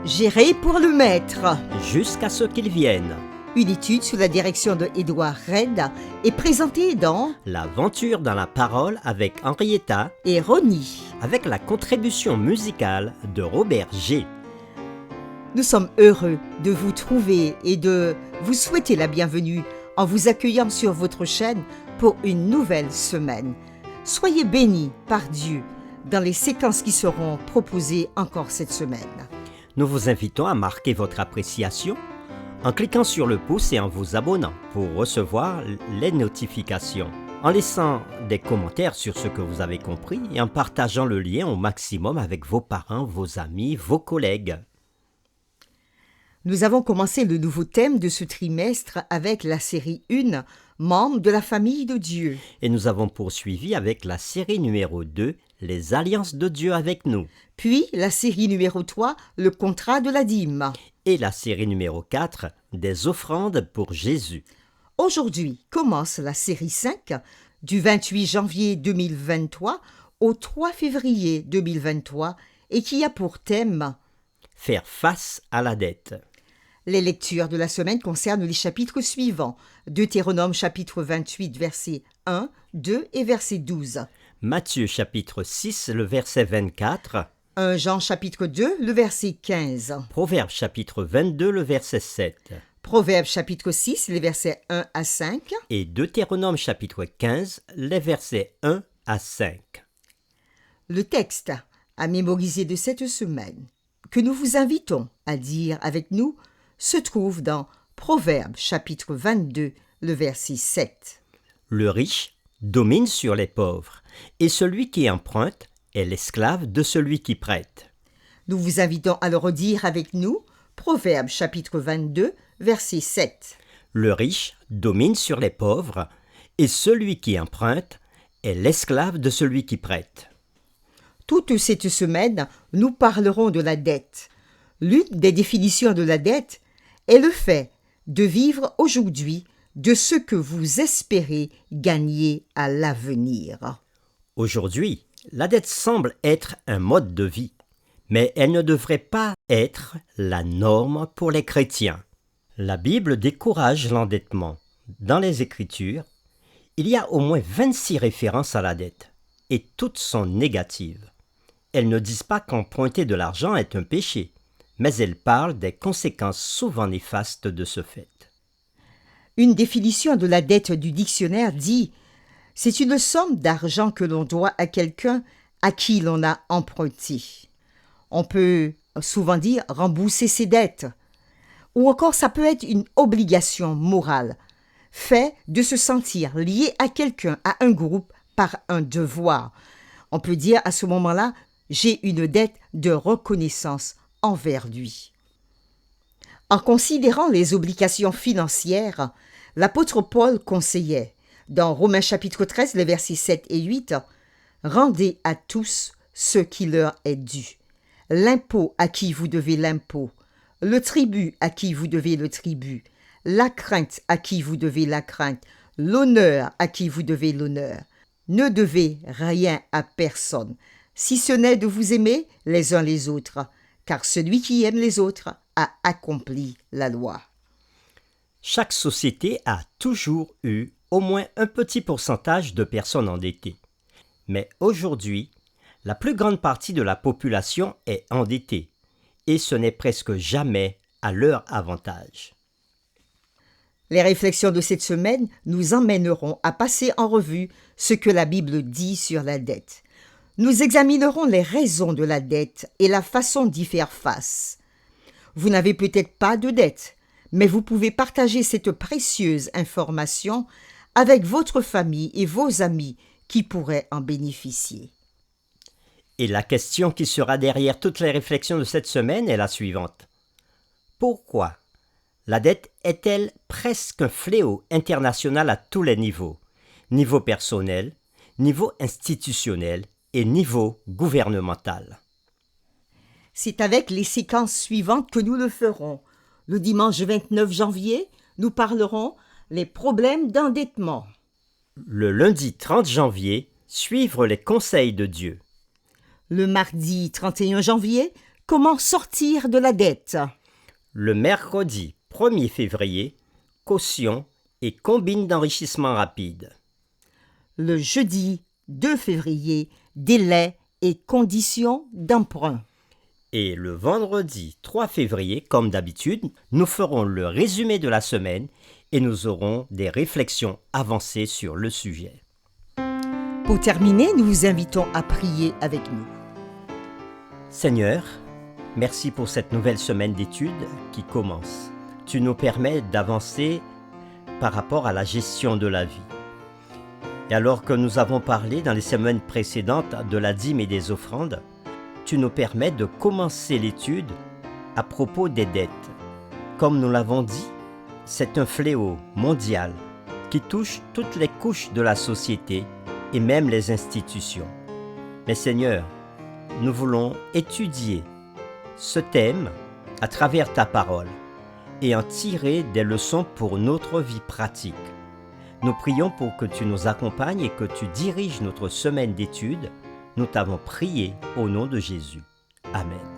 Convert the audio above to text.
Géré pour le maître. Jusqu'à ce qu'il vienne. Une étude sous la direction de Édouard Red est présentée dans L'aventure dans la parole avec Henrietta, et Ronnie. avec la contribution musicale de Robert G. Nous sommes heureux de vous trouver et de vous souhaiter la bienvenue en vous accueillant sur votre chaîne pour une nouvelle semaine. Soyez bénis par Dieu dans les séquences qui seront proposées encore cette semaine. Nous vous invitons à marquer votre appréciation en cliquant sur le pouce et en vous abonnant pour recevoir les notifications, en laissant des commentaires sur ce que vous avez compris et en partageant le lien au maximum avec vos parents, vos amis, vos collègues. Nous avons commencé le nouveau thème de ce trimestre avec la série 1, Membres de la famille de Dieu. Et nous avons poursuivi avec la série numéro 2, Les alliances de Dieu avec nous. Puis la série numéro 3, Le contrat de la dîme. Et la série numéro 4, Des offrandes pour Jésus. Aujourd'hui commence la série 5, du 28 janvier 2023 au 3 février 2023, et qui a pour thème Faire face à la dette. Les lectures de la semaine concernent les chapitres suivants. Deutéronome chapitre 28, versets 1, 2 et verset 12. Matthieu chapitre 6, le verset 24. 1 Jean chapitre 2, le verset 15. Proverbe chapitre 22, le verset 7. Proverbe chapitre 6, les versets 1 à 5. Et Deutéronome chapitre 15, les versets 1 à 5. Le texte à mémoriser de cette semaine, que nous vous invitons à dire avec nous, se trouve dans Proverbe chapitre 22, le verset 7. Le riche domine sur les pauvres, et celui qui emprunte est l'esclave de celui qui prête. Nous vous invitons à le redire avec nous, Proverbe chapitre 22, verset 7. Le riche domine sur les pauvres, et celui qui emprunte est l'esclave de celui qui prête. Toute cette semaine, nous parlerons de la dette. L'une des définitions de la dette est le fait de vivre aujourd'hui de ce que vous espérez gagner à l'avenir. Aujourd'hui, la dette semble être un mode de vie, mais elle ne devrait pas être la norme pour les chrétiens. La Bible décourage l'endettement. Dans les Écritures, il y a au moins 26 références à la dette, et toutes sont négatives. Elles ne disent pas qu'emprunter de l'argent est un péché, mais elles parlent des conséquences souvent néfastes de ce fait. Une définition de la dette du dictionnaire dit « C'est une somme d'argent que l'on doit à quelqu'un à qui l'on a emprunté. » On peut souvent dire « rembourser ses dettes » ou encore ça peut être une obligation morale, fait de se sentir lié à quelqu'un, à un groupe, par un devoir. On peut dire à ce moment-là « j'ai une dette de reconnaissance envers lui ». En considérant les obligations financières, l'apôtre Paul conseillait, dans Romains chapitre 13, les versets 7 et 8, « Rendez à tous ce qui leur est dû, l'impôt à qui vous devez l'impôt, le tribut à qui vous devez le tribut, la crainte à qui vous devez la crainte, l'honneur à qui vous devez l'honneur. Ne devez rien à personne, si ce n'est de vous aimer les uns les autres, car celui qui aime les autres a accompli la loi. » Chaque société a toujours eu au moins un petit pourcentage de personnes endettées. Mais aujourd'hui, la plus grande partie de la population est endettée, et ce n'est presque jamais à leur avantage. Les réflexions de cette semaine nous emmèneront à passer en revue ce que la Bible dit sur la dette. Nous examinerons les raisons de la dette et la façon d'y faire face. Vous n'avez peut-être pas de dette, mais vous pouvez partager cette précieuse information avec votre famille et vos amis qui pourraient en bénéficier. Et la question qui sera derrière toutes les réflexions de cette semaine est la suivante. Pourquoi la dette est-elle presque un fléau international à tous les niveaux, niveau personnel, niveau institutionnel et niveau gouvernemental? C'est avec les séquences suivantes que nous le ferons. Le dimanche 29 janvier, nous parlerons les problèmes d'endettement. Le lundi 30 janvier, suivre les conseils de Dieu. Le mardi 31 janvier, Comment sortir de la dette? Le mercredi 1er février, caution et combine d'enrichissement rapide. Le jeudi 2 février, délai et conditions d'emprunt. Et le vendredi 3 février, comme d'habitude, nous ferons le résumé de la semaine et nous aurons des réflexions avancées sur le sujet. Pour terminer, nous vous invitons à prier avec nous. Seigneur, merci pour cette nouvelle semaine d'études qui commence. Tu nous permets d'avancer par rapport à la gestion de la vie. Et alors que nous avons parlé dans les semaines précédentes de la dîme et des offrandes, tu nous permets de commencer l'étude à propos des dettes. Comme nous l'avons dit, c'est un fléau mondial qui touche toutes les couches de la société et même les institutions. Mais Seigneur, nous voulons étudier ce thème à travers ta parole et en tirer des leçons pour notre vie pratique. Nous prions pour que tu nous accompagnes et que tu diriges notre semaine d'études. Nous t'avons prié au nom de Jésus. Amen.